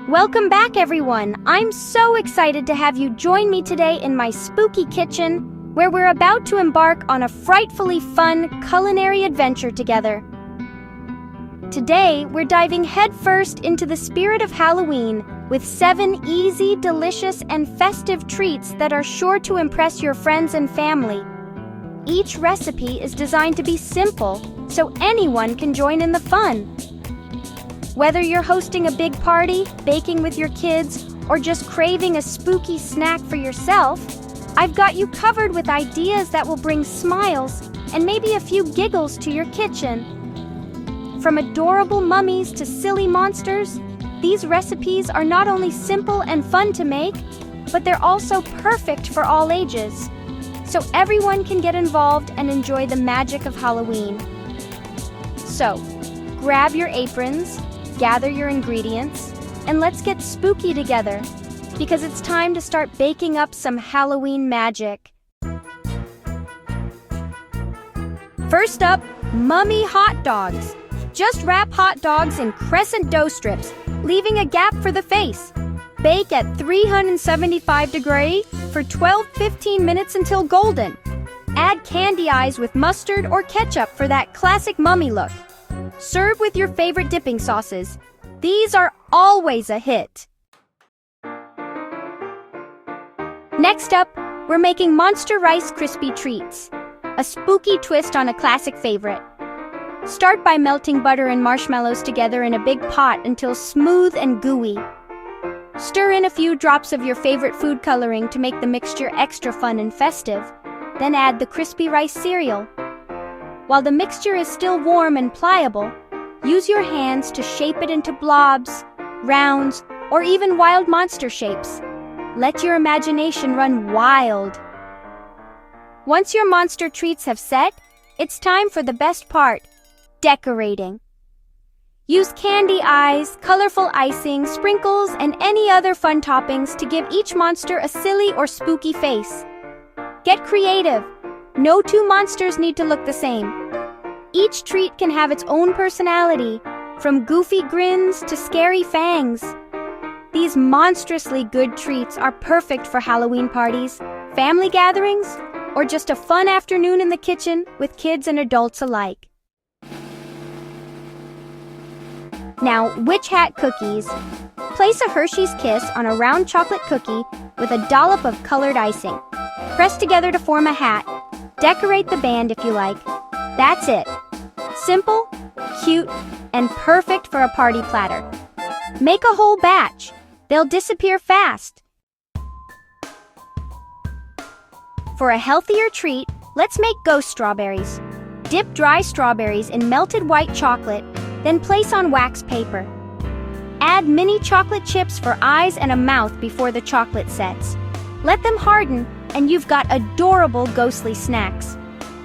Welcome back, everyone! I'm so excited to have you join me today in my spooky kitchen, where we're about to embark on a frightfully fun culinary adventure together. Today, we're diving headfirst into the spirit of Halloween with 7 easy, delicious, and festive treats that are sure to impress your friends and family. Each recipe is designed to be simple, so anyone can join in the fun. Whether you're hosting a big party, baking with your kids, or just craving a spooky snack for yourself, I've got you covered with ideas that will bring smiles and maybe a few giggles to your kitchen. From adorable mummies to silly monsters, these recipes are not only simple and fun to make, but they're also perfect for all ages. So everyone can get involved and enjoy the magic of Halloween. So, grab your aprons, gather your ingredients, and let's get spooky together, because it's time to start baking up some Halloween magic. First up, mummy hot dogs. Just wrap hot dogs in crescent dough strips, leaving a gap for the face. Bake at 375 degrees for 12-15 minutes until golden. Add candy eyes with mustard or ketchup for that classic mummy look. Serve with your favorite dipping sauces. These are always a hit. Next up, we're making Monster Rice Crispy Treats, a spooky twist on a classic favorite. Start by melting butter and marshmallows together in a big pot until smooth and gooey. Stir in a few drops of your favorite food coloring to make the mixture extra fun and festive. Then add the crispy rice cereal. While the mixture is still warm and pliable, use your hands to shape it into blobs, rounds, or even wild monster shapes. Let your imagination run wild. Once your monster treats have set, it's time for the best part, decorating. Use candy eyes, colorful icing, sprinkles, and any other fun toppings to give each monster a silly or spooky face. Get creative. No 2 monsters need to look the same. Each treat can have its own personality, from goofy grins to scary fangs. These monstrously good treats are perfect for Halloween parties, family gatherings, or just a fun afternoon in the kitchen with kids and adults alike. Now, witch hat cookies. Place a Hershey's Kiss on a round chocolate cookie with a dollop of colored icing. Press together to form a hat. Decorate the band if you like. That's it. Simple, cute, and perfect for a party platter. Make a whole batch. They'll disappear fast. For a healthier treat, let's make ghost strawberries. Dip dry strawberries in melted white chocolate, then place on wax paper. Add mini chocolate chips for eyes and a mouth before the chocolate sets. Let them harden, and you've got adorable ghostly snacks.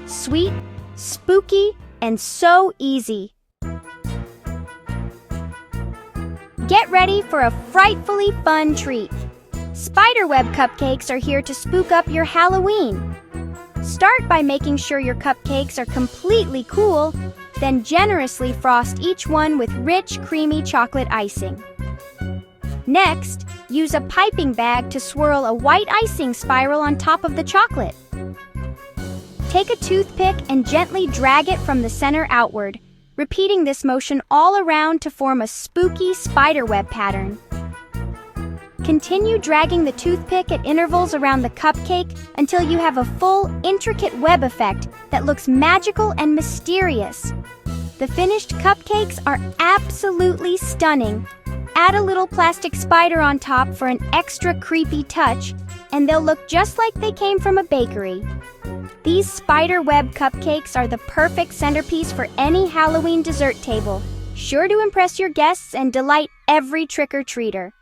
Sweet, spooky, and so easy. Get ready for a frightfully fun treat. Spiderweb cupcakes are here to spook up your Halloween. Start by making sure your cupcakes are completely cool, then generously frost each one with rich, creamy chocolate icing. Next, use a piping bag to swirl a white icing spiral on top of the chocolate. Take a toothpick and gently drag it from the center outward, repeating this motion all around to form a spooky spiderweb pattern. Continue dragging the toothpick at intervals around the cupcake until you have a full, intricate web effect that looks magical and mysterious. The finished cupcakes are absolutely stunning. Add a little plastic spider on top for an extra creepy touch, and they'll look just like they came from a bakery. These spider web cupcakes are the perfect centerpiece for any Halloween dessert table, sure to impress your guests and delight every trick-or-treater.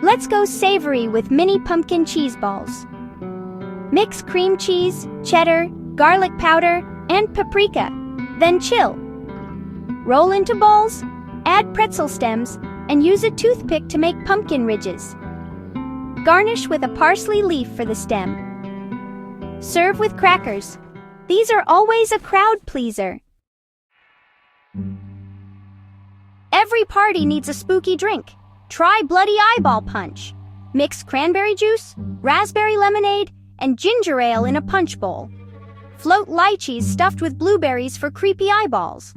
Let's go savory with mini pumpkin cheese balls. Mix cream cheese, cheddar, garlic powder, and paprika, then chill. Roll into balls, add pretzel stems, and use a toothpick to make pumpkin ridges. Garnish with a parsley leaf for the stem. Serve with crackers. These are always a crowd pleaser. Every party needs a spooky drink. Try Bloody Eyeball Punch. Mix cranberry juice, raspberry lemonade, and ginger ale in a punch bowl. Float lychees stuffed with blueberries for creepy eyeballs.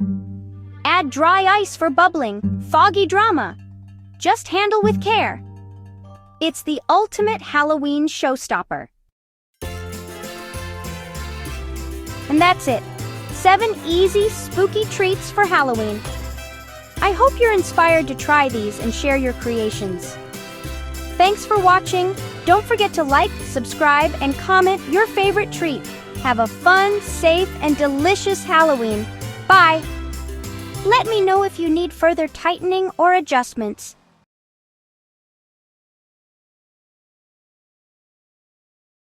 Add dry ice for bubbling, foggy drama. Just handle with care. It's the ultimate Halloween showstopper. And that's it. 7 easy, spooky treats for Halloween. I hope you're inspired to try these and share your creations. Thanks for watching. Don't forget to like, subscribe, and comment your favorite treat. Have a fun, safe, and delicious Halloween. Bye! Let me know if you need further tightening or adjustments.